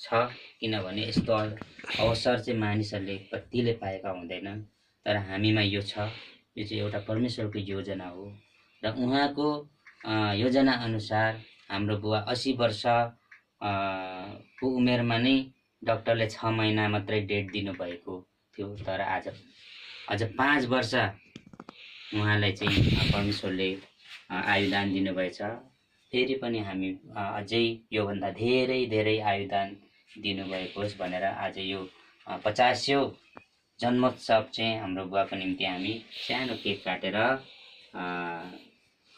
छ किनभने यस्तो अवसर चाहिँ मानिसहरूले कतिले पाएका हुँदैनन् तर हामीमा यो छ। यो चाहिँ एउटा परमेश्वरको योजना हो र उहाँको योजना अनुसार हाम्रो बुवा 80 वर्ष को उमेरमा नै डाक्टरले 6 महिना मात्रै डेट दिनुभएको थियो तर अझ 5 वर्ष उहाँलाई चाहिँ परमेश्वरले आयुदान दिनुभएछ। फेरि पनि हामी अझै योभन्दा धेरै धेरै आयुदान दिनुभएको होस् भनेर आज यो 50औं जन्मोत्सव चाहिँ हाम्रो बुवाको निम्ति हामी सानो केक काटेर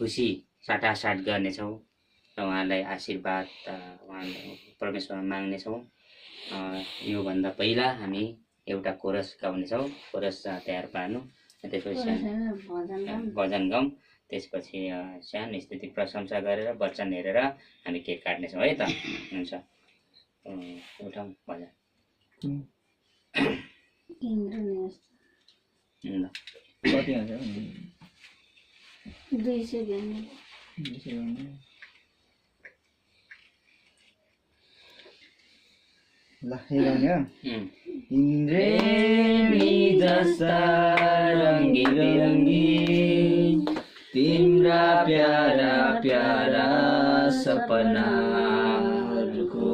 खुसी साटासाट गर्नेछौँ र उहाँलाई आशीर्वाद उहाँलाई परमेश्वरमा माग्नेछौँ। योभन्दा पहिला हामी एउटा कोरस गाउनेछौँ, कोरस तयार पार्नु, त्यसपछि भजन गाउँ, त्यसपछि सानो स्तुति प्रशंसा गरेर वचन हेरेर हामी केक काट्नेछौँ है त। हुन्छ, उठाउँ भजन। कति हुन्छ? 200 गाउँ। ल हेर्नु इन्द्रेणी जस्ता रङ्गी बिरङ्गी तिम्रा प्यारा प्यारा सपनाहरूको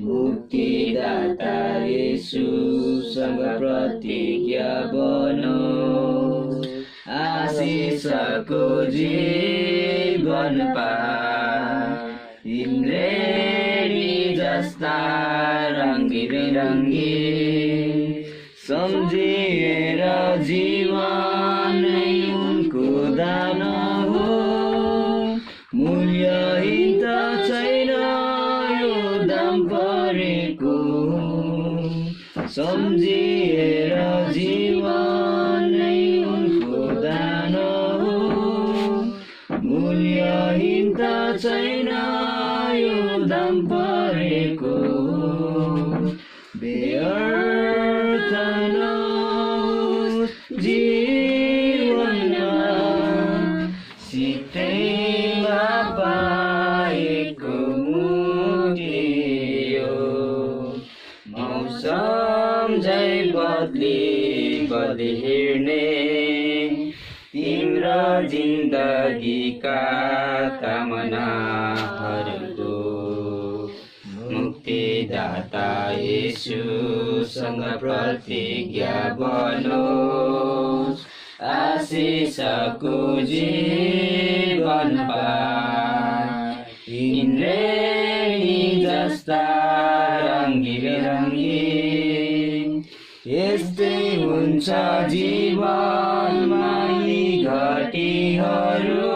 मुक्तिदाता येशूसँग प्रतिज्ञा बनोस्, आशिषको जीवन पाए। इन्द्रेणी जस्ता रङ्गी बिरङ्गी सम्झिएर जीवन उनको दान हो, मूल्यहीन त छैन यो दाम परेको। सम्झिएर जीवन उनको दान हो, मूल्यहीन त छैन यो दाम परेको। व्यर्थ नहोस् जीवनमा सित्तैमा पाएको मुक्ति यो। मौसम झै बदली बदली हिँड्ने तिम्रो जिन्दगीका कामनाहरूको मुक्तिदाता येशूसँग प्रतिज्ञा बनोस्, आशिषको जीवन पाए। इन्द्रेणी जस्ता रङ्गी बिरङ्गी यस्तै हुन्छ जीवनमा यी घटीहरू,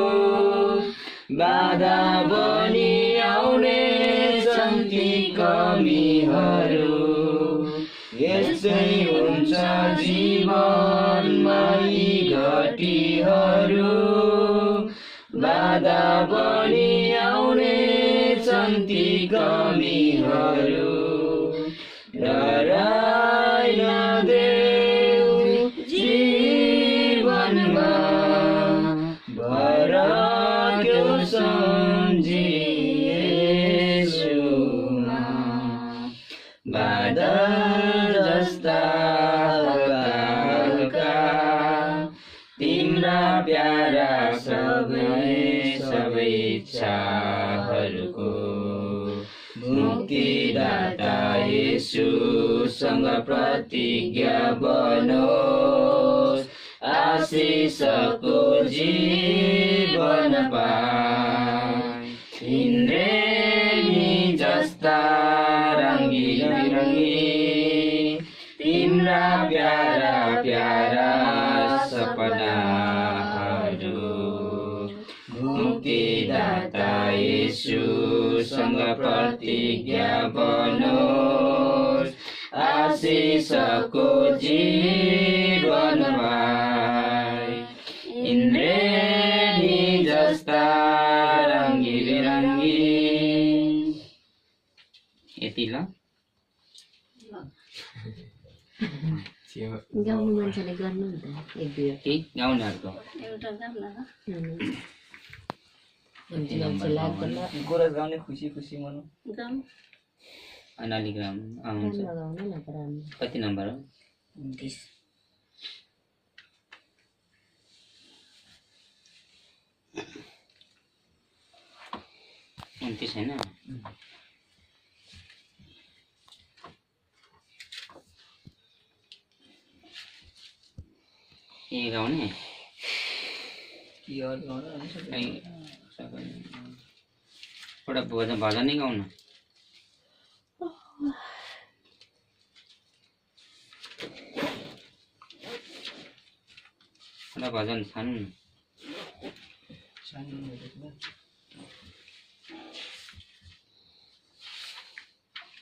बाधा बनी आउने ती कमीहरू। यस्तै हुन्छ जीवनमा यी घटीहरू, बाधा बनी आउने ती कमीहरू। डराइ नदेऊ जीवनमा भर त्यो सम्झी बादल जस्ता हल्का तिम्रा प्यारा सबै इच्छाहरूको मुक्तिदाता येशूसँग प्रतिज्ञा बनोस्, आशिषको जीवन पाए। इन्द्रेणी जस्ता रङ्गी बिरङ्गी तिम्रा प्यारा प्यारा सपनाहरू मुक्तिदाता येशूसँग प्रतिज्ञा बनोस्, आशिषको जीवन पाए। इन्द्रेणी जस्ता रङ्गी बिरङ्गी। यति ल गाउनु मान्छेले गर्नु हुँदैन एक दुई केही गाउनेहरूको एउटा गाउन गोरस गाउने खुसी खुसी मनाउ। गाउँ अनि अलिक हुन्छ लगाउनु न राम्रो कति नम्बर हो 29 29 हैन के गाउने एउटा भजनै गाउनु एउटा भजन छान्नु न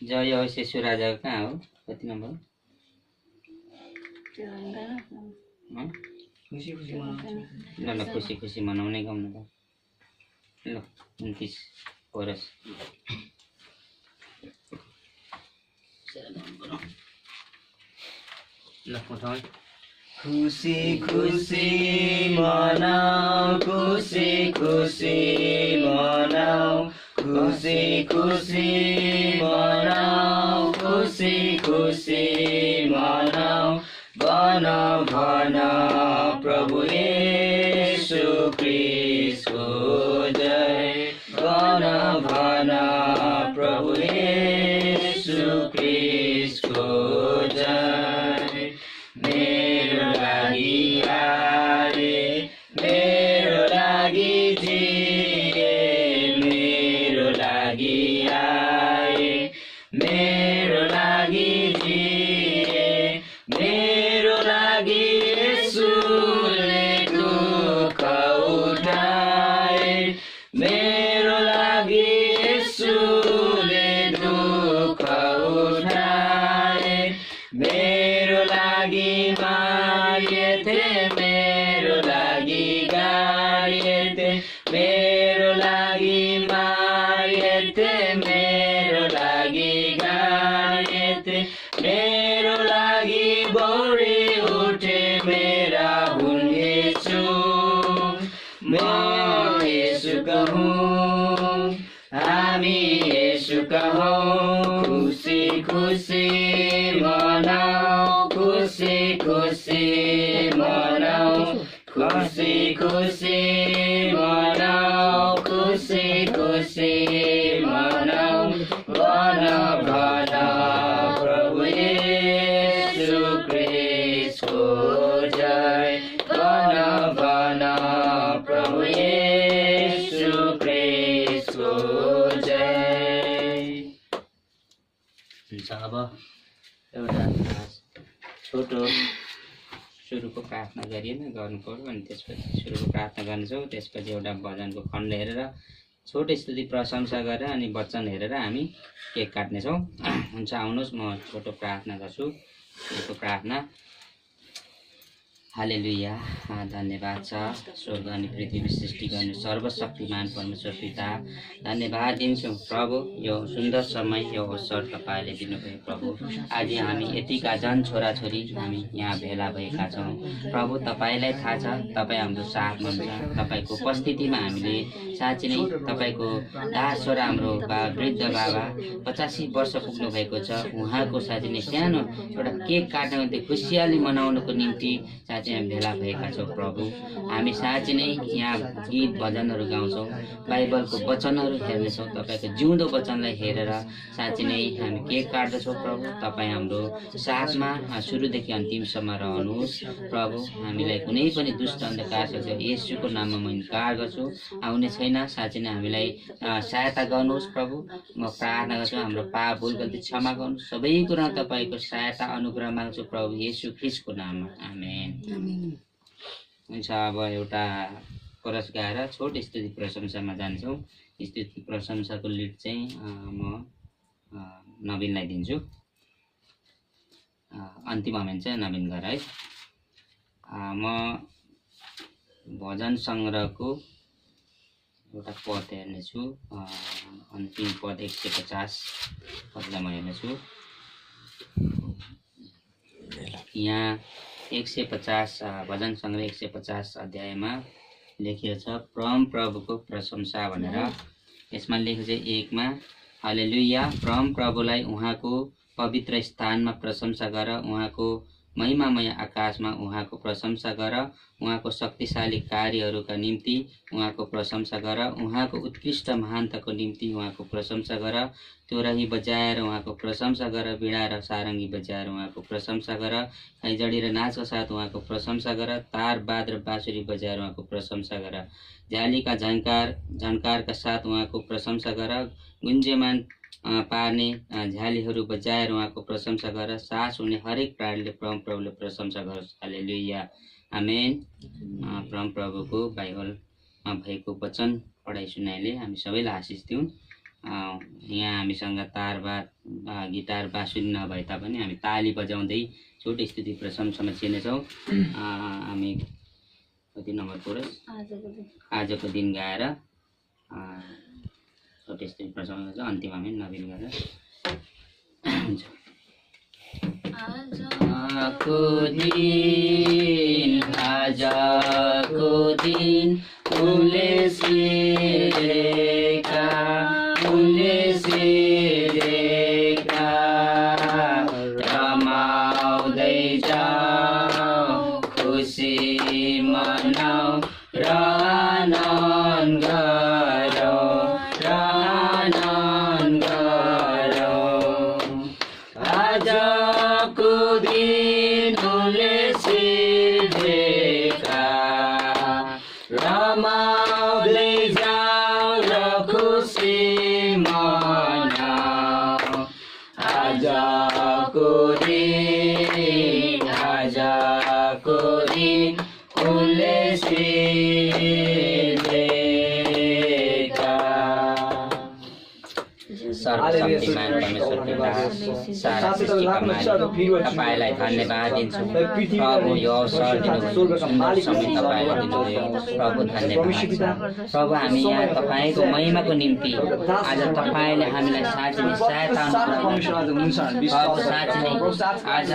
जय होस् यसो राजाको कहाँ हो कति नम्बर हो? ल ल खुसी खुसी मनाउने गाउनु त ल 29 कोरस ल उठाउ खुसी खुसी मनाऊ खुसी खुसी मनाऊ खुसी खुसी मनाऊ खुसी खुसी मनाऊ भन भन प्रभु येशू ख्रीष्टको जय भन भन प्रभु येशू ख्रीष्टको जय मेरो लागि आए मेरो लागि जिए मेरो लागि आए मेरो लागि जिए मेरो लागि येशूले दुःख उठाए मेरो लागि येशूले दुःख उठाए मेरो लागि मारिए थे मेरो लागि गाडिए थे मेरो लागि मारिए थे मेरो लागि गाडिए थे मेरो लागि बौरी उठे मेरा हुन् येशू म येशूका हुँ हामी येशूका हौँ खुसी खुसी मनाऊ खुसी खुसी मनाऊ खुसी खुसी मनाऊ खुसी खुसी मनाऊ भन भन प्रभु येशू ख्रीष्टको जय भन भन प्रभु येशू ख्रीष्टको जय हुन्छ अब एउटा छोटो सुरुको प्रार्थना गरिएन गर्नु पर्यो अनि त्यसपछि सुरुको प्रार्थना गर्छौँ त्यसपछि एउटा भजनको खण्ड हेरेर छोटो स्तुति प्रशंसा गरेर अनि वचन हेरेर हामी केक काट्नेछौँ हुन्छ आउनुहोस् म छोटो प्रार्थना गर्छु यसको प्रार्थना हालेलुया धन्यवाद छ स्वर्ग अनि पृथ्वी सृष्टि गर्ने सर्वशक्तिमान परमेश्वर पिता धन्यवाद दिन्छौँ प्रभु यो सुन्दर समय यो अवसर तपाईँले दिनुभयो प्रभु आज हामी यतिका जन छोराछोरी हामी यहाँ भेला भएका छौँ प्रभु तपाईँलाई थाहा छ तपाईँ हाम्रो साथमा हुनुहुन्छ तपाईँको उपस्थितिमा हामीले साँच्चै नै तपाईँको दास छोरा हाम्रो वृद्ध बाबा 85 वर्ष पुग्नु भएको छ उहाँको साँच्चै नै सानो एउटा केक काट्नको निम्ति खुसियाली मनाउनको निम्ति साँच्चै हामी भेला भएका छौँ प्रभु हामी साँच्चै नै यहाँ गीत भजनहरू गाउँछौँ बाइबलको वचनहरू हेर्नेछौँ तपाईँको जिउँदो वचनलाई हेरेर साँच्चै नै हामी केक काट्दछौँ प्रभु तपाईँ हाम्रो साथमा सुरुदेखि अन्तिमसम्म रहनुहोस् प्रभु हामीलाई कुनै पनि दुष्ट अन्धकारबाट येशूको नाममा म इन्कार गर्छु आउने छैन साँच्चै नै हामीलाई सहायता गर्नुहोस् प्रभु म प्रार्थना गर्छु हाम्रो पाप भुल गल्ती क्षमा गर्नुहोस् सबै कुरा तपाईँको सहायता अनुग्रह माग्छु प्रभु येशू ख्रीष्टको नाममा आमेन हुन्छ अब एउटा कोरस गाएर छोटो स्तुति प्रशंसामा जान्छौँ स्तुति प्रशंसाको लिड चाहिँ म नवीनलाई दिन्छु अन्तिम आमेन चाहिँ नवीन गर है म भजन सङ्ग्रहको एउटा पद हेर्नेछु अन्तिम पद 150 पदलाई म हेर्नेछु यहाँ 150 भजन सङ्ग्रह 150 अध्यायमा लेखिएको छ परम प्रभुको प्रशंसा भनेर यसमा लेखेको चाहिँ 1 मा हालेलुया। परम प्रभुलाई उहाँको पवित्र स्थानमा प्रशंसा गर, उहाँको महिमामय आकाशमा उहाँको प्रशंसा गर, उहाँको शक्तिशाली कार्यहरूका निम्ति उहाँको प्रशंसा गर, उहाँको उत्कृष्ट महानताको निम्ति उहाँको प्रशंसा गर। तोरही बजाएर उहाँको प्रशंसा गर, वीणा र सारङ्गी बजाएर उहाँको प्रशंसा गर, खैजडी र नाचका साथ उहाँको प्रशंसा गर, तार बाद र बाँसुरी बजाएर उहाँको प्रशंसा गर, झालीका झन्कारका साथ उहाँको प्रशंसा गर, गुन्जेमान पार्ने झ्यालीहरू बजाएर उहाँको प्रशंसा गर, सास हुने हरेक प्राणीले परम प्रभुले प्रशंसा गरोस्। हालेलुया, आमेन। परम प्रभुको बाइबलमा भएको वचन पढाइ सुनाइले हामी सबैलाई आशिष दिउँ। यहाँ हामीसँग तारबाद गिटार बाँसुरी नभए तापनि हामी ताली बजाउँदै छोटो स्तुति प्रशंसामा चिनेछौँ। हामी कति नम्बर पढोस् आजको दिन गाएर छोटो स्तुति प्रशंसा अन्तिममा हामी नवीन गरेर हुन्छ। आजको दिन उनले सिरेका रमाउँदै जाऊ, खुसी मनाऊ र आनन्द गरौँ, आजको दिन उनले सिर्जेका, रमाउँदै जाऊ र खुसी मनाऊ। आजको दिन उनले सिर्जेका। सर्वशक्तिमान परमेश्वर पिता, सारा सृष्टिका मालिक, तपाईँलाई धन्यवाद दिन्छु प्रभु। यो अवसर दिनुभयो, सुन्दर समय तपाईँले दिनुभयो प्रभु, धन्यवाद छ प्रभु। हामी यहाँ तपाईँको महिमाको निम्ति आज तपाईँले हामीलाई साँच्चै नै सहायता प्रभु, साँच्चै नै आज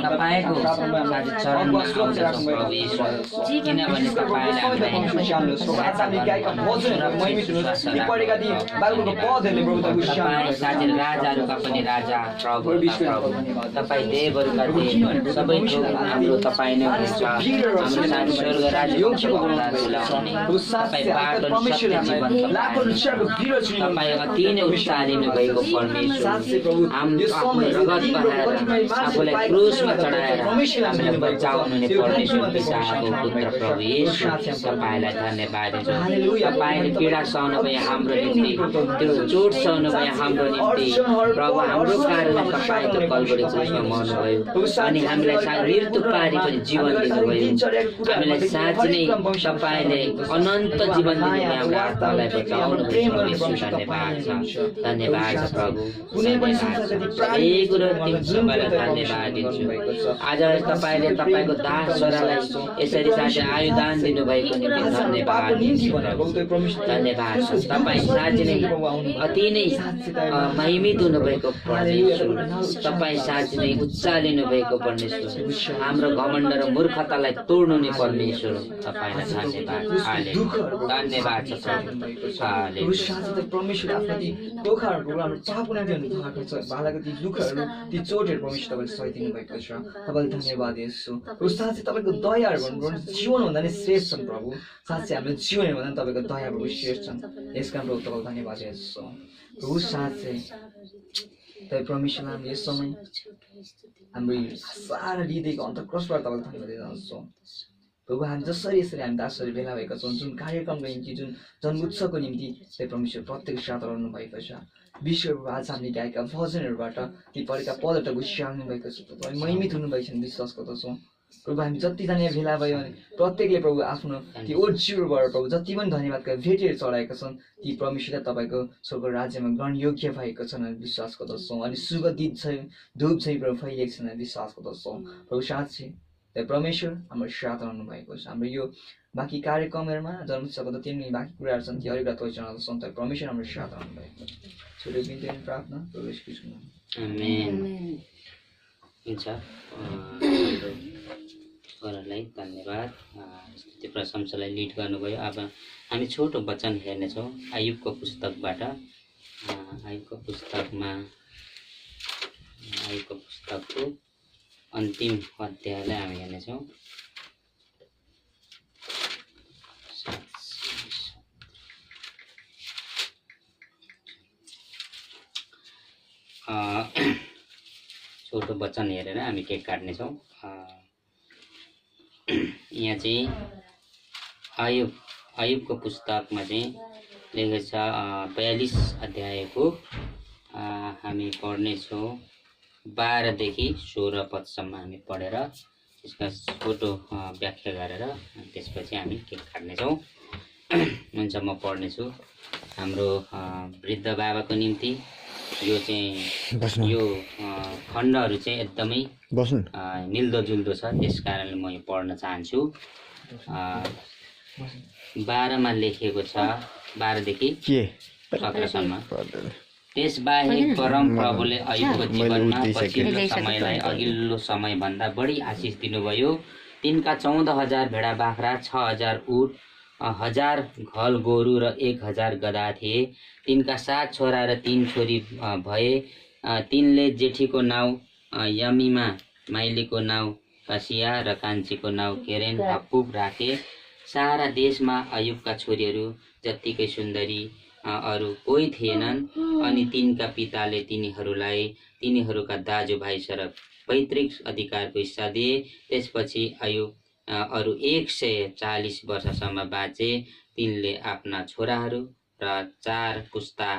तपाईँको साँच्चै चरणमा आउँदछौँ प्रभु ईश्वर, किनभने तपाईँले हामीलाई सहायता गर्नुहुन्छ। तपाईँ साँच्चै राजाहरूका पनि राजा प्रभु, तपाईँ देवहरूका देव, सबै थोक हाम्रो तपाईँ नै हुनुहुन्छ। हाम्रो साँच्चै स्वर्ग राज्यको तपाईँ बाटो सत्य जीवन, तपाईँ अति नै उत्साहिनु भएको परमेश्वर, आफ्नो रगत बहाएर आफूलाई क्रुसमा चढाएर हामीलाई बचाउनु हुने परमेश्वर पिताको पुत्र प्रभु येशू, तपाईँलाई धन्यवाद दिन्छु। तपाईँले पीडा सहनु भयो हाम्रो निम्ति, त्यो चोट सहनु भयो हाम्रो निम्ति प्रभु, हाम्रो कारण तपाईँ त्यो कल्वरी क्रुसमा मर्नुभयो अनि हामीलाई मृत्यु पारी पनि जीवन दिनुभयो। हामीलाई साँच्चै नै तपाईँले अनन्त जीवन दिनुभयो, हाम्रो आत्मालाई बचाउनु भयो। धन्यवाद छ, धन्यवाद छ प्रभु, धन्यवाद छ। यही कुरो सबैलाई धन्यवाद दिन्छु। आज तपाईँले तपाईँको दास छोरालाई यसरी साँच्चै आयुदान दिनुभएको निम्ति धन्यवाद दिन्छु प्रभु, धन्यवाद छ। तपाईँ साँच्चै नै अति नै महिमित हुनुभएको परमेश्वर, तपाईँ साँच्चै नै उचालिनु भएको परमेश्वर, हाम्रो घमण्ड र मूर्खतालाई तोड्नु नि परमेश्वर, तपाईँलाई धन्यवाद, धन्यवाद छ प्रभु। परमेश्वर आफ्नो ती दुःखहरूको हाम्रो चापुना दिनु भएको छ, भालाको ती दुःखहरू ती चोटहरू परमेश्वर तपाईँले सहिदिनु भएको छ। तपाईँले धन्यवाद दिन्छु। साँच्चै तपाईँको दयाहरू भन्नु जीवनभन्दा नै श्रेष्ठ छन् प्रभु। साँच्चै हाम्रो जीवनभन्दा पनि तपाईँको दया प्रभु श्रेष्ठ छन्। यस कारण प्रभु तपाईँलाई धन्यवाद दिन्छु प्रभु। साँच्चै तपाईँ परमेश्वरलाई हामी यस समय हाम्रो सारा हृदयको अन्तर्कषबाट तपाईँलाई धन्यवाद दिन चाहन्छौँ प्रभु। हामी जसरी यसरी हामी दासहरू भेला भएका छौँ, जुन कार्यक्रमको निम्ति, जुन जन्मोत्सवको निम्ति तपाईँ परमेश्वर प्रत्येक साथ रहनु भएको छ। विश्वप्रभु आज हामीले गाएका भजनहरूबाट ती परेका पदहरू गुस्साउनु भएको छ, तपाईँ महिमित हुनुभएको छ विश्वास गर्दछौँ प्रभु। हामी जतिजना यहाँ भेला भयो भने प्रत्येकले प्रभु आफ्नो ती ओर्जिबाट प्रभु जति पनि धन्यवादका भेटीहरू चढाएका छन्, ती परमेश्वर तपाईँको स्वर्ग राज्यमा ग्रहण योग्य भएको छन् विश्वास गर्दछौँ। अनि सुगन्धित चाहिँ धूप चाहिँ प्रभु फैलिएको छन् विश्वास गर्दछौँ प्रभु। साँच्चै परमेश्वर हाम्रो साथ रहनु भएको छ। हाम्रो यो बाँकी कार्यक्रमहरूमा जन्मोत्सवको जति पनि बाँकी कुराहरू छन् ती अरू कुरा तपाईँ जनाउँछौँ, तर परमेश्वर हाम्रो साथ रहनु भएको छ। छोटो बिन्ती प्रार्थना प्रवेश कृष्ण आमेन। हुन्छ, छोरालाई धन्यवाद, स्तुति प्रशंसालाई लिड गर्नुभयो। अब हामी छोटो वचन हेर्नेछौँ आयुबको पुस्तकबाट। आयुबको पुस्तकमा आयुबको पुस्तकको अन्तिम अध्यायलाई हामी हेर्नेछौँ। छोटो वचन हेरेर हामी केक काट्नेछौँ। यहाँ चाहिँ आयुबको पुस्तकमा चाहिँ लेखेको छ 42 अध्यायको हामी पढ्नेछौँ 12 देखि 16 पदसम्म हामी पढेर यसका छोटो व्याख्या गरेर त्यसपछि हामी केक काट्नेछौँ। हुन्छ, म पढ्नेछु। हाम्रो वृद्ध बाबाको निम्ति यो चाहिँ यो खण्डहरू चाहिँ एकदमै मिल्दोजुल्दो छ, त्यस कारणले म यो पढ्न चाहन्छु। 12मा लेखिएको छ 12 देखि 17सम्म। त्यसबाहेक परम प्रभुले अयुबको जीवनमा पछिल्लो समयलाई अघिल्लो समयभन्दा बढी आशिष दिनुभयो। तिनका 14,000 भेडा बाख्रा, 6,000 ऊँट, 1,000 घल गोरु र 1,000 गधा थिए। तिनका 7 छोरा र 3 छोरी भए। तिनले जेठीको नाउँ यमिमा, माइलीको नाउँ कासिया र कान्छीको नाउँ केरेन हप्पुप राखे। सारा देशमा अयुबका छोरीहरू जत्तिकै सुन्दरी अरू कोही थिएनन्। अनि तिनका पिताले तिनीहरूलाई तिनीहरूका दाजुभाइ सरक पैतृक अधिकारको हिस्सा दिए। त्यसपछि अयुब अरू 140 वर्षसम्म बाँचे। तिनले आफ्ना छोराहरू र 4 पुस्ता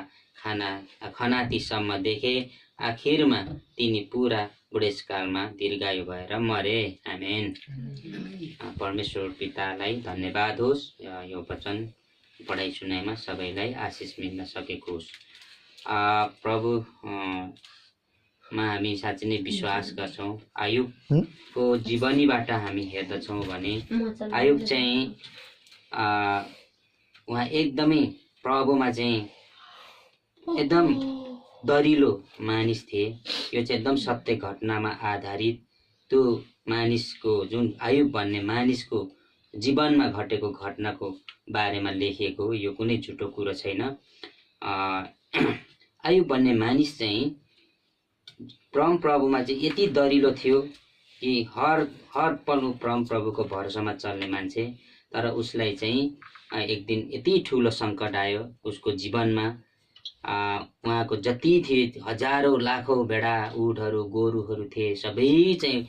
खनातीसम्म देखे। आखिरमा तिनी पुरा बुढेसकालमा दीर्घायु भएर मरे। आमेन। परमेश्वर पितालाई धन्यवाद होस्, यो वचन पढाइ सुनाइमा सबैलाई आशिष मिल्न सकेको होस्। प्रभुमा हामी साँच्चै नै विश्वास गर्छौँ। आयुबको जीवनीबाट हामी हेर्दछौँ भने आयुब चाहिँ उहाँ एकदमै प्रभुमा चाहिँ एकदम दरिलो मानिस थिए। यो चाहिँ एकदम सत्य घटनामा आधारित त्यो मानिसको जुन आयुब भन्ने मानिसको जीवनमा घटेको घटनाको बारेमा लेखिएको हो। यो कुनै झुटो कुरो छैन। आयुब भन्ने मानिस चाहिँ परम प्रभुमा चाहिँ यति दरिलो थियो कि हर पल परम प्रभुको भरोसामा चल्ने मान्छे। तर उसलाई चाहिँ एक दिन यति ठुलो सङ्कट आयो उसको जीवनमा। उहाँको जति थिए हजारौँ लाखौँ भेडा ऊँटहरू गोरुहरू थिए, सबै चाहिँ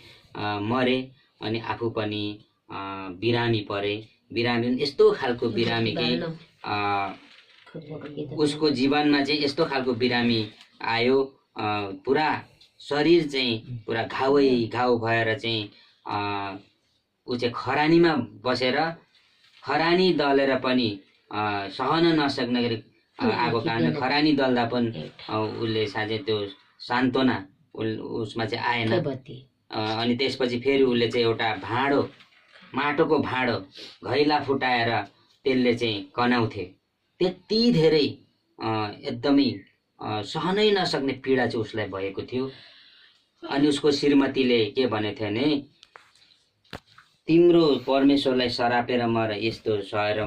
मरे। अनि आफू पनि बिरामी परे। बिरामी यस्तो खालको बिरामी कि उसको जीवनमा चाहिँ यस्तो खालको बिरामी आयो। पुरा शरीर चाहिँ पुरा घाउ भएर चाहिँ ऊ चाहिँ खरानीमा बसेर खरानी दलेर पनि सहन नसक्ने गरी आएको कारण खरानी दल्दा पनि उसले साँच्चै त्यो सान्त्वना उसमा चाहिँ आएन। अनि त्यसपछि फेरि उसले चाहिँ एउटा भाँडो, माटोको भाँडो घैला फुटाएर त्यसले चाहिँ कनाउँथे। त्यति धेरै एकदमै सहनै नसक्ने पीडा चाहिँ उसलाई भएको थियो। अनि उसको श्रीमतीले के भनेको थियो भने, तिम्रो परमेश्वरलाई सरापेर मर, यस्तो सहेर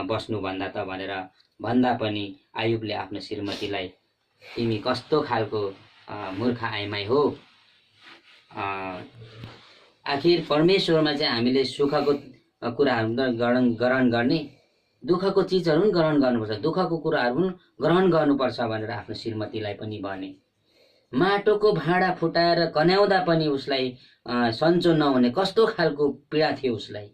बस्नुभन्दा त भनेर भन्दा पनि आयुबले आफ्नो श्रीमतीलाई तिमी कस्तो खालको मूर्ख आइमाई हो। आखिर परमेश्वरमा चाहिँ हामीले सुखको कुराहरू ग्रहण गर्ने, दुःखको चिजहरू पनि ग्रहण गर्नुपर्छ, दुःखको कुराहरू पनि ग्रहण गर्नुपर्छ भनेर आफ्नो श्रीमतीलाई पनि भने। माटोको भाँडा फुटाएर कन्याउँदा पनि उसलाई सन्चो नहुने कस्तो खालको पीडा थियो उसलाई।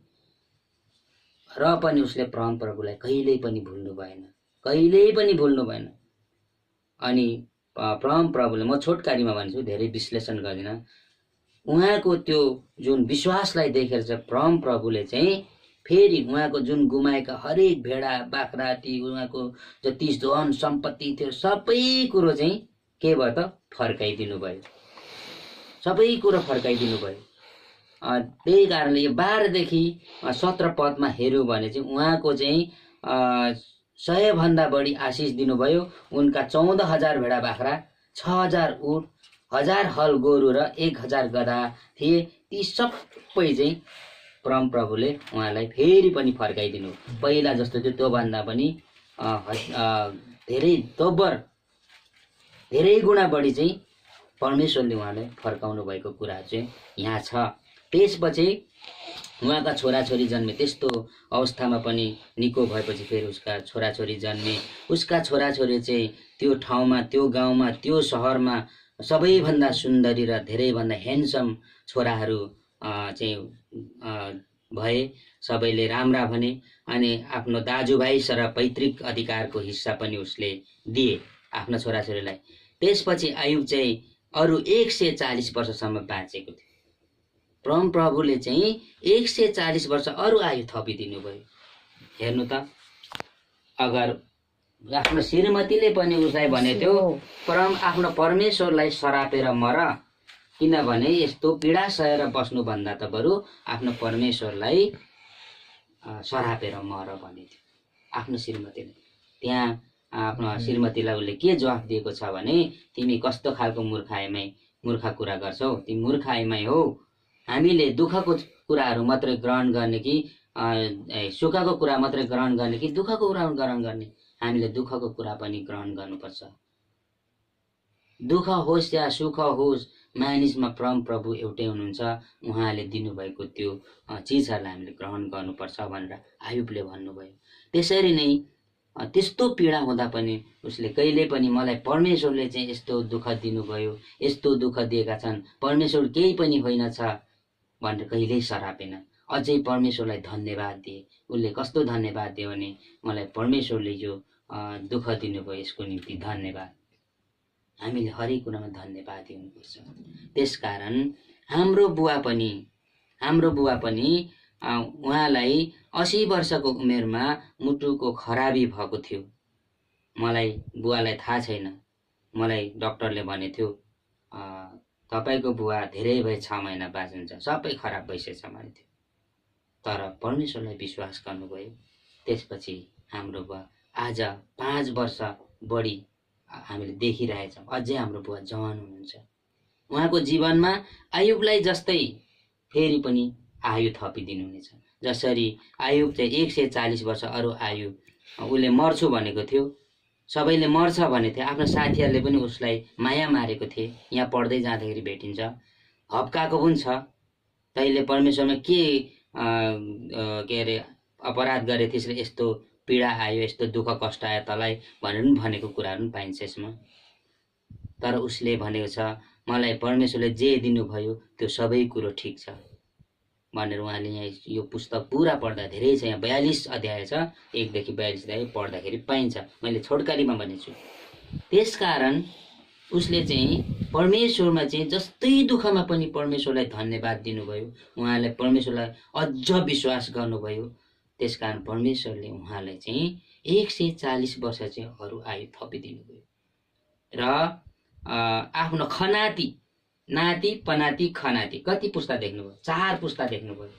र पनि उसले परम प्रभुलाई कहिल्यै पनि भुल्नु भएन। अनि परम प्रभुले, म छोटकारीमा भन्छु, धेरै विश्लेषण गर्दिनँ, उहाँको त्यो जुन विश्वासलाई देखेर चाहिँ परम प्रभुले चाहिँ फेरि उहाँको जुन गुमाएका हरेक भेडा बाख्रा ती उहाँको जति धन सम्पत्ति थियो सबै कुरो चाहिँ के भयो त फर्काइदिनु भयो। सबै कुरो फर्काइदिनु भयो। त्यही कारणले यो 12 देखि 17 पदमा हेऱ्यौँ भने चाहिँ उहाँको चाहिँ 100 भन्दा बढी आशिष दिनुभयो। उनका 14,000 भेडा बाख्रा, 6,000 ऊँट, 1,000 हल गोरु र 1,000 गधा थिए। ती सबै चाहिँ परम प्रभुले उहाँलाई फेरि पनि फर्काइदिनु। पहिला जस्तो थियो त्योभन्दा पनि धेरै दोब्बर धेरै गुणा बढी चाहिँ परमेश्वरले उहाँलाई फर्काउनु भएको कुरा चाहिँ यहाँ छ। त्यसपछि उहाँका छोराछोरी जन्मे। त्यस्तो अवस्थामा पनि निको भएपछि फेरि उसका छोराछोरी जन्मे। उसका छोराछोरी चाहिँ त्यो ठाउँमा, त्यो गाउँमा, त्यो सहरमा सबैभन्दा सुन्दरी र धेरैभन्दा ह्यान्डसम छोराहरू चाहिँ भए। सबैले राम्रा भने। अनि आफ्नो दाजुभाइ सर पैतृक अधिकारको हिस्सा पनि उसले दिए आफ्ना छोराछोरीलाई। त्यसपछि आयुब चाहिँ अरू 140 वर्षसम्म बाँचेको थियो। परम प्रभुले चाहिँ 140 वर्ष अरू आयु थपिदिनु भयो। हेर्नु त, अगर आफ्नो श्रीमतीले पनि उसलाई भनेको थियो परम आफ्नो परमेश्वरलाई सरापेर मर, किनभने यस्तो पीडा सहेर बस्नुभन्दा त बरु आफ्नो परमेश्वरलाई सरापेर मर भने थियो आफ्नो श्रीमतीले। त्यहाँ आफ्नो श्रीमतीलाई उसले के जवाफ दिएको छ भने, तिमी कस्तो खालको मूर्ख कुरा गर्छौ, तिमी मूर्ख आइमाई हौ। हामीले दुःखको कुराहरू मात्रै ग्रहण गर्ने कि सुखको कुरा मात्रै ग्रहण गर्ने कि दुःखको कुरा ग्रहण गर्ने? हामीले दुःखको कुरा पनि ग्रहण गर्नुपर्छ। दुःख होस् या सुख होस्, मानिसमा परम प्रभु एउटै हुनुहुन्छ। उहाँले दिनुभएको त्यो चिजहरूलाई हामीले ग्रहण गर्नुपर्छ भनेर आयुबले भन्नुभयो। त्यसरी नै त्यस्तो पीडा हुँदा पनि उसले कहिले पनि मलाई परमेश्वरले चाहिँ यस्तो दुःख दिनुभयो, यस्तो दुःख दिएका छन्, परमेश्वर केही पनि होइन छ भनेर कहिल्यै सरापेन। अझै परमेश्वरलाई धन्यवाद दिए। उसले कस्तो धन्यवाद दियो भने, मलाई परमेश्वरले यो दुःख दिनुभयो यसको निम्ति धन्यवाद। हामीले हरेक कुरामा धन्यवाद दिनुपर्छ। त्यसकारण हाम्रो बुवा पनि उहाँलाई 80 वर्षको उमेरमा मुटुको खराबी भएको थियो। मलाई बुवालाई थाहा छैन, मलाई डक्टरले भनेको थियो तपाईको बुवा धेरै भए 6 महिना बाँच्नुहुन्छ, सबै खराब भइसकेछ भने थियो। तर परमेश्वरलाई विश्वास गर्नुभयो। त्यसपछि हाम्रो बुवा आज 5 वर्ष बढी हामीले देखिरहेछौँ। अझै हाम्रो बुवा जवान हुनुहुन्छ। उहाँको जीवनमा आयुबलाई जस्तै फेरि पनि आयु थपिदिनुहुनेछ। जसरी आयुब चाहिँ 140 वर्ष अरू आयु उसले मर्छु भनेको थियो, सबैले मर्छ भनेको थियो। आफ्नो साथीहरूले पनि उसलाई माया मारेको थिए। यहाँ पढ्दै जाँदाखेरि भेटिन्छ। हप्काएको पनि छ, तैँले परमेश्वरमा के अरे अपराध गरे थिइस् र यस्तो पीडा आयो, यस्तो दुःख कष्ट आयो तँलाई भनेर पनि भनेको कुराहरू पनि पाइन्छ यसमा। तर उसले भनेको छ मलाई परमेश्वरले जे दिनुभयो त्यो सबै कुरो ठिक छ भनेर उहाँले यहाँ यो पुस्तक पुरा पढ्दा धेरै छ। यहाँ 42 अध्याय छ, 1 देखि 42 अध्याय पढ्दाखेरि पाइन्छ। मैले छोटकरीमा भनेछु। त्यसकारण उसले चाहिँ परमेश्वरमा चाहिँ जस्तै दुःखमा पनि परमेश्वरलाई धन्यवाद दिनुभयो। उहाँले परमेश्वरलाई अझ विश्वास गर्नुभयो। त्यसकारण परमेश्वरले उहाँलाई चाहिँ 140 वर्ष चाहिँ अरू आयु थपिदिनुभयो। र आफ्नो खनाती, नाति पनाति खनाती कति पुस्ता देख्नुभयो? 4 पुस्ता देख्नुभयो।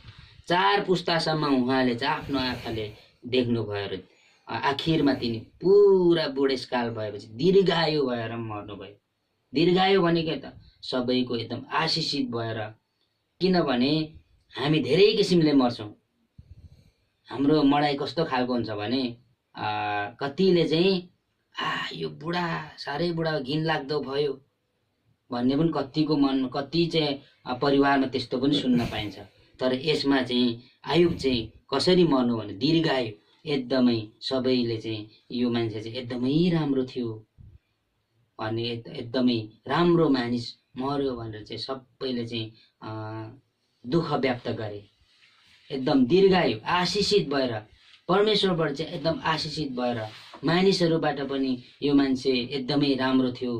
4 पुस्तासम्म उहाँले चाहिँ आफ्नो आँखाले देख्नुभयो र आखिरमा तिनी पुरा बुढेसकाल भएपछि दीर्घायु भएर मर्नुभयो। दीर्घायु भनेको त सबैको एकदम आशिषित भएर। किनभने हामी धेरै किसिमले मर्छौँ। हाम्रो मडाइ कस्तो खालको हुन्छ भने कतिले चाहिँ यो बुढा साह्रै बुढा घिनलाग्दो भयो भन्ने पनि कतिको मन, कति चाहिँ परिवारमा त्यस्तो पनि सुन्न पाइन्छ। तर यसमा चाहिँ आयुब चाहिँ कसरी मर्नु भने दीर्घायु, एकदमै सबैले चाहिँ यो मान्छे चाहिँ एकदमै राम्रो थियो अनि एकदमै राम्रो मानिस मर्यो भनेर चाहिँ सबैले चाहिँ दुःख व्यक्त गरे। एकदम दीर्घायु आशिषित भएर, परमेश्वरबाट चाहिँ एकदम आशिषित भएर, मानिसहरूबाट पनि यो मान्छे एकदमै राम्रो थियो,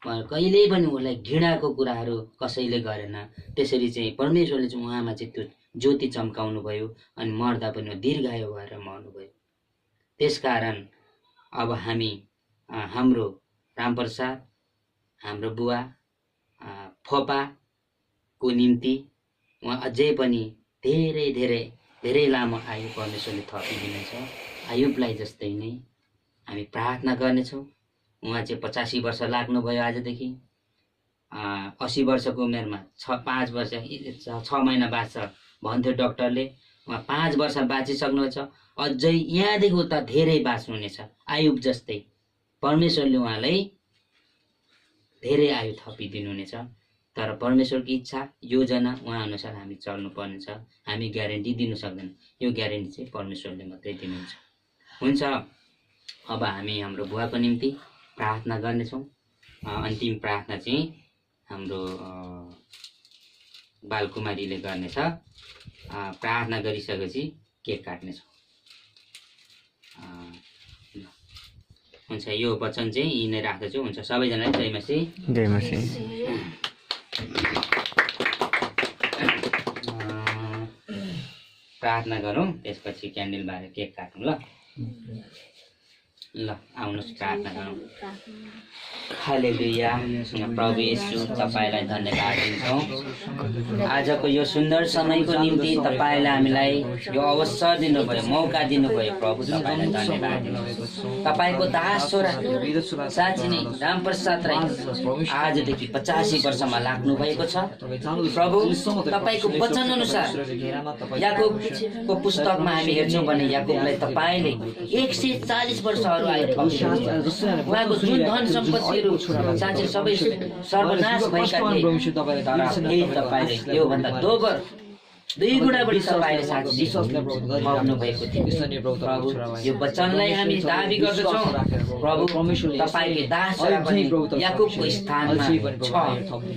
कहिल्यै पनि उसलाई घृणाको कुराहरू कसैले गरेन। त्यसरी चाहिँ परमेश्वरले चाहिँ उहाँमा चाहिँ त्यो ज्योति चम्काउनु भयो अनि मर्दा पनि दीर्घायु भएर मर्नुभयो। त्यसकारण अब हामी हाम्रो रामप्रसाद, हाम्रो बुवा फोपाको निम्ति उहाँ अझै पनि धेरै धेरै धेरै लामो आयु परमेश्वरले थपिदिनेछ। आयुबलाई जस्तै नै हामी प्रार्थना गर्नेछौँ। उहाँ चाहिँ 85 वर्ष लाग्नुभयो आजदेखि। 80 वर्षको उमेरमा 5 वर्ष 6 महिना बाँच्छ भन्थ्यो डक्टरले। उहाँ 5 वर्ष बाँचिसक्नुहुन्छ। अझै यहाँदेखि उता धेरै बाँच्नुहुनेछ आयुब जस्तै। परमेश्वरले उहाँलाई धेरै आयु थपिदिनुहुनेछ। तर परमेश्वरको इच्छा योजना उहाँ अनुसार हामी चल्नुपर्ने छ। हामी ग्यारेन्टी दिन सक्दैन, यो ग्यारेन्टी चाहिँ परमेश्वरले मात्रै दिनुहुन्छ। हुन्छ, अब हामी हाम्रो बुवाको निम्ति प्रार्थना गर्नेछौँ। अन्तिम प्रार्थना चाहिँ हाम्रो बालकुमारीले गर्नेछ। प्रार्थना गरिसकेपछि केक काट्नेछौँ। हुन्छ, यो वचन चाहिँ यिनै राख्दछु। हुन्छ, सबैजनालाई जय मसी। जय मसी। प्रार्थना गरौँ, त्यसपछि क्यान्डल बालेर केक काटौँ। ल आउनुहोस् प्रार्थना गरौँ। हालेलुया। प्रभु येशू, तपाईँलाई धन्यवाद दिन्छौँ आजको यो सुन्दर समयको निम्ति। तपाईँले हामीलाई यो अवसर दिनुभयो, मौका दिनुभयो। प्रभु तपाईँलाई धन्यवाद दिन्छौँ। तपाईँको दास छोरा साँच्चै नै रामप्रसाद राई आजदेखि 85 वर्षमा लाग्नु भएको छ। प्रभु, तपाईँको वचन अनुसार याकुबको पुस्तकमा हामी हेर्छौँ भने याकुबलाई तपाईँले 140 वर्षहरू आयो। उहाँको जुन धन सम्पत्तिहरू साँच्चै सबै सर्वनाश भएका थिए, तर फेरि तपाईँले योभन्दा दोबर 2 गुणा बढी तपाईँले साँच्चै पाउनु भएको थियो। प्रभु, यो वचनलाई हामी दाबी गर्दछौँ। प्रभु, तपाईँले दास छोरा पनि याकुबको स्थानमा छ,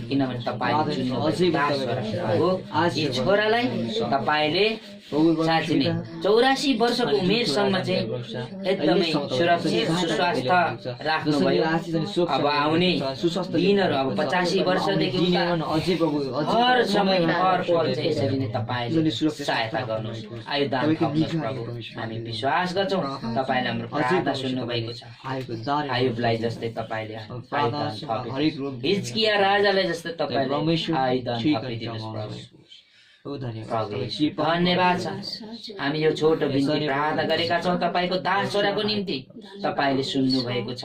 किनभने तपाईँले चुन्नुभएको दास छोरा हो। यी छोरालाई तपाईँले साँच्चै नै 84 वर्षको उमेरसम्म चाहिँ एकदमै सुरक्षित सुस्वास्थ्य राख्नुभयो। अब आउने दिनहरू, अब 85 वर्षदेखि हर समय हर पल चाहिँ यसरी नै तपाईँले सहायता गर्नुहोस्, आयुदान थप्नुहोस्। प्रभु, हामी विश्वास गर्छौँ तपाईँले हाम्रो प्रार्थना सुन्नुभएको छ। आयुबलाई जस्तै तपाईँले आयुदान थप्नुहोस्, हिजकिया राजालाई जस्तै तपाईँले आयुदान थपिदिनुहोस्। प्रभु, धन्यवाद छ। हामी यो छोटो बिन्ती प्रार्थना गरेका छौँ तपाईँको दास छोराको निम्ति। तपाईँले सुन्नु भएको छ।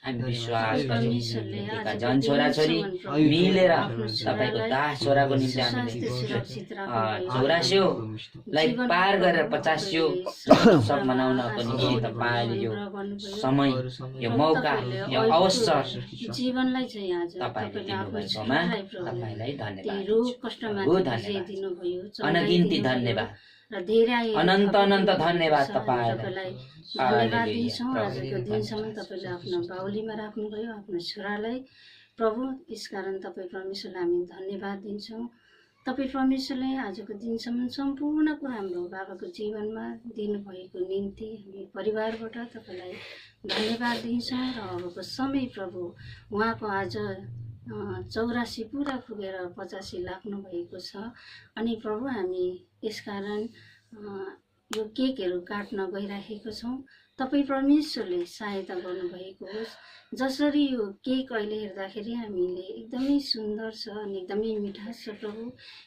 हामी विश्वास गर्छौँ जन छोरा छोरी मिलेर तपाईँको दास छोराको निम्ति हामीले 84लाई पार गरेर 85 सब मनाउनको निम्ति तपाईँले यो समय, यो मौका, यो अवसर जीवनलाई चाहिँ आज तपाईँले दिनुभएकोमा तपाईँलाई धन्यवाद, अनगिन्ती धन्यवाद, र धेरै अनन्त अनन्त धन्यवाद तपाईँलाई। धन्यवाद दिन्छौँ। आजको दिनसम्म तपाईँले आफ्नो बाहुलीमा राख्नुभयो आफ्नो छोरालाई। प्रभु, त्यसकारण तपाईँ परमेश्वरलाई हामी धन्यवाद दिन्छौँ। तपाईँ परमेश्वरले आजको दिनसम्म सम्पूर्ण कुरा हाम्रो बाबाको जीवनमा दिनुभएको निम्ति हामी परिवारबाट तपाईँलाई धन्यवाद दिन्छौँ। र अबको समय प्रभु, उहाँको आज 84 पुरा पुगेर 85 लाग्नु भएको छ। अनि प्रभु, हामी यसकारण यो केकहरू काट्न गइरहेको छौँ। तपाईँ परमेश्वरले सहायता गर्नुभएको होस्। जसरी यो केक अहिले हेर्दाखेरि हामीले एकदमै सुन्दर छ अनि एकदमै मिठास छ प्रभु।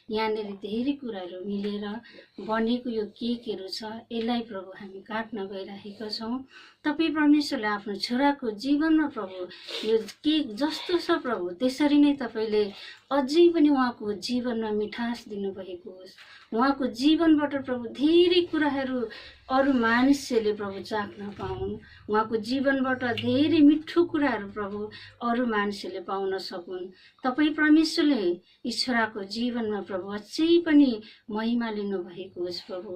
यहाँनिर धेरै कुराहरू मिलेर बनेको यो केकहरू छ, यसलाई प्रभु हामी काट्न गइरहेका छौँ। तपाईँ परमेश्वरले आफ्नो छोराको जीवनमा प्रभु यो केक जस्तो छ प्रभु, त्यसरी नै तपाईँले अझै पनि उहाँको जीवनमा मिठास दिनुभएको होस्। उहाँको जीवनबाट प्रभु धेरै कुराहरू अरू मानिसले प्रभु चाख्न पाउन्। उहाँको जीवनबाट धेरै मिठो कुराहरू प्रभु अरू मानिसले पाउन सकुन्। तपाईँ परमेश्वरले ईश्वरको जीवनमा प्रभु अझै पनि महिमा लिनुभएको होस् प्रभु।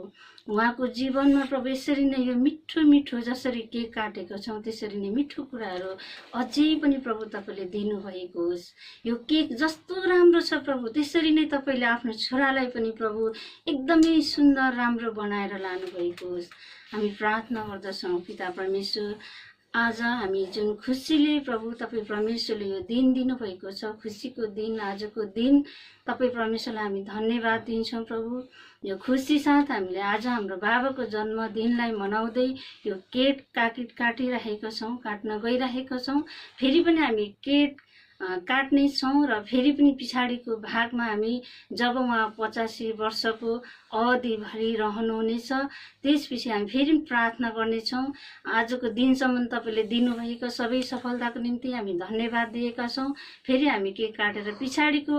उहाँको जीवनमा प्रभु यसरी नै यो मिठो मिठो जसरी केक काटेको छौँ त्यसरी नै मिठो कुराहरू अझै पनि प्रभु तपाईँले दिनुभएको होस्। यो केक जस्तो राम्रो छ प्रभु, त्यसरी नै तपाईँले आफ्नो छोरालाई पनि प्रभु एकदमै सुन्दर राम्रो बनाएर लानुभएको होस्। हामी प्रार्थना गर्दछौँ पिता परमेश्वर, आज हामी जुन खुसीले प्रभु तपाईँ परमेश्वरले यो दिन दिनुभएको छ, खुसीको दिन, आजको दिन तपाईँ परमेश्वरलाई हामी धन्यवाद दिन्छौँ प्रभु। यो खुसी साथ हामीले आज हाम्रो बाबाको जन्मदिनलाई मनाउँदै यो केक काटिरहेका छौँ, काट्न गइरहेका छौँ। फेरि पनि हामी केक काट्ने छौँ र फेरि पनि पछाडिको भागमा हामी जब उहाँ 85 वर्षको अवधिभरि रहनुहुनेछ त्यसपछि हामी फेरि प्रार्थना गर्नेछौँ। आजको दिनसम्म तपाईँले दिनुभएको सबै सफलताको निम्ति हामी धन्यवाद दिएका छौँ। फेरि हामी केक काटेर पछाडिको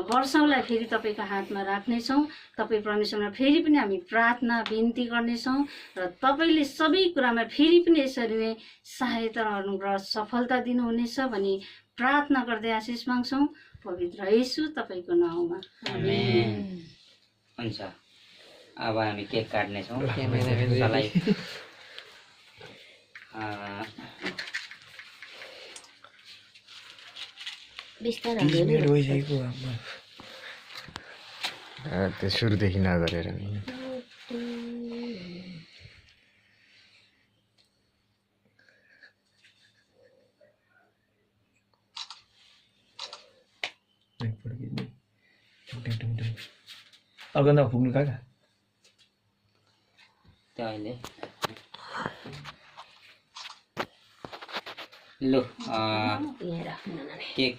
वर्षौँलाई फेरि तपाईँको हातमा राख्नेछौँ। तपाईँ परमेश्वरमा फेरि पनि हामी प्रार्थना बिन्ती गर्नेछौँ र तपाईँले सबै कुरामा फेरि पनि यसरी नै सहायता गर्नु र सफलता दिनुहुनेछ भनी प्रार्थना गर्दै आशिष माग्छौँ पवित्र येशू तपाईँको नाउँमा आमेन। हुन्छ अब हामी केक काट्नेछौँ। कसैलाई त्यो सुरुदेखि नगरेर नि अर्को अन्त पुग्नु काका त्यो अहिले लु केक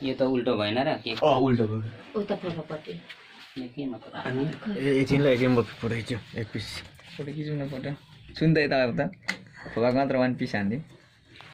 यो त उल्टो भएन र केक उल्टो भयो यो केमा पऱ्यो? एकछिनलाई एकछिन म फोटो खिच्छु एक पिस फोटो खिच्नु न फोटो सुन्दै त अब त फोकाको मात्र 1 पिस हान्दिउँ